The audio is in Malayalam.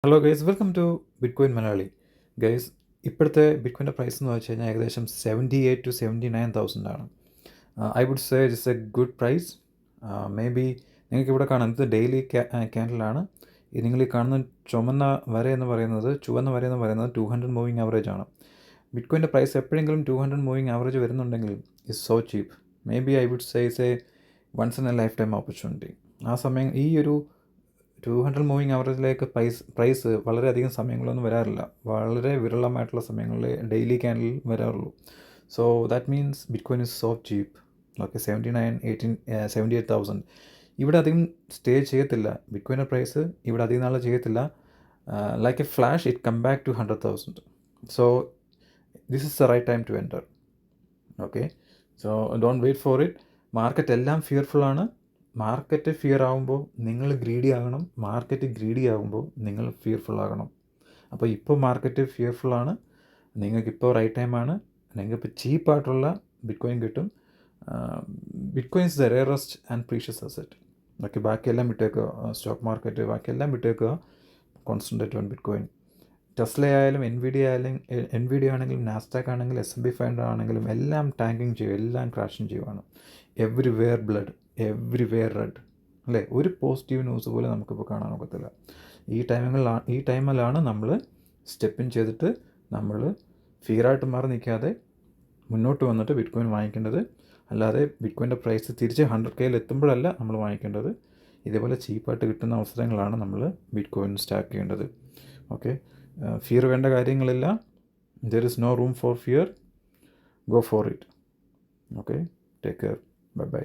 Hello guys, welcome to bitcoin Malayali. Guys, ഇപ്പോഴത്തെ ബിറ്റ്കോയിൻ്റെ പ്രൈസ് എന്ന് വെച്ച് കഴിഞ്ഞാൽ ഏകദേശം 78,000 to 79,000 ആണ്. I would say it's a good price. Maybe നിങ്ങൾക്ക് ഇവിടെ കാണാം, ഇത് ഡെയിലി ക്യാൻഡിലാണ്. നിങ്ങൾ ഈ കാണുന്ന ചുവന്ന വര എന്ന് പറയുന്നത് 200 മൂവിങ് ആവറേജ് ആണ്. ബിറ്റ്കോയിൻ്റെ പ്രൈസ് എപ്പോഴെങ്കിലും 200 മൂവിങ് ആവറേജ് വരുന്നുണ്ടെങ്കിൽ it's so cheap. Maybe I would say it's a once in a lifetime opportunity. ആ സമയം ഈ ഒരു 200 മൂവിങ് ആവറേജിലേക്ക് പ്രൈസ് വളരെയധികം സമയങ്ങളൊന്നും വരാറില്ല. വളരെ വിരളമായിട്ടുള്ള സമയങ്ങളിൽ ഡെയിലി ക്യാൻഡിൽ വരാറുള്ളൂ. So that means bitcoin is so cheap. Okay, 78,000 ഇവിടെ അധികം സ്റ്റേ ചെയ്യത്തില്ല. ബിറ്റ്കോയിൻ്റെ പ്രൈസ് ഇവിടെ അധികം നാൾ ചെയ്യത്തില്ല. Like a flash it come back to 100,000. So this is the right time to enter. Okay, so don't wait for it. Market എല്ലാം ഫിയർഫുള്ളാണ്. മാർക്കറ്റ് ഫിയർ ആകുമ്പോൾ നിങ്ങൾ ഗ്രീഡി ആകണം. മാർക്കറ്റ് ഗ്രീഡി ആകുമ്പോൾ നിങ്ങൾ ഫിയർഫുൾ ആകണം. അപ്പോൾ ഇപ്പോൾ മാർക്കറ്റ് ഫിയർഫുള്ളാണ്. നിങ്ങൾക്കിപ്പോൾ റൈറ്റ് ടൈമാണ്. നിങ്ങൾക്കിപ്പോൾ ചീപ്പായിട്ടുള്ള ബിറ്റ്കോയിൻ കിട്ടും. Bitcoin is the rarest and precious asset. Okay, ബാക്കിയെല്ലാം വിട്ടേക്കുക. സ്റ്റോക്ക് മാർക്കറ്റ് ബാക്കിയെല്ലാം വിട്ടേക്കുക. Concentrate on bitcoin. ടെസ്ല ആയാലും എൻവിഡിയ ആണെങ്കിലും നാസ്ഡാക്ക് ആണെങ്കിലും S&P 500 ആണെങ്കിലും എല്ലാം ടാങ്കിങ് ചെയ്യും, എല്ലാം ക്രാഷിങ് ചെയ്യുവാണ്. എവ്രിവെയർ ബ്ലഡ്, എവ്രിവെയർ റെഡ്, അല്ലേ? ഒരു പോസിറ്റീവ് ന്യൂസ് പോലും നമുക്കിപ്പോൾ കാണാൻ ഒക്കത്തില്ല. ഈ ടൈമിലാണ് നമ്മൾ സ്റ്റെപ്പ് ഇൻ ചെയ്തിട്ട് നമ്മൾ ഫിയറായിട്ട് മാറി നിൽക്കാതെ മുന്നോട്ട് വന്നിട്ട് ബിറ്റ്കോയിൻ വാങ്ങിക്കേണ്ടത്. അല്ലാതെ ബിറ്റ്കോയിൻ്റെ പ്രൈസ് തിരിച്ച് 100K എത്തുമ്പോഴല്ല നമ്മൾ വാങ്ങിക്കേണ്ടത്. ഇതേപോലെ ചീപ്പായിട്ട് കിട്ടുന്ന അവസരങ്ങളാണ് നമ്മൾ ബിറ്റ്കോയിൻ സ്റ്റാക്ക് ചെയ്യേണ്ടത്. ഓക്കെ, ഫിയർ വേണ്ട കാര്യങ്ങളില്ല. There is no room for fear. Go for it. Okay, take care. Bye by.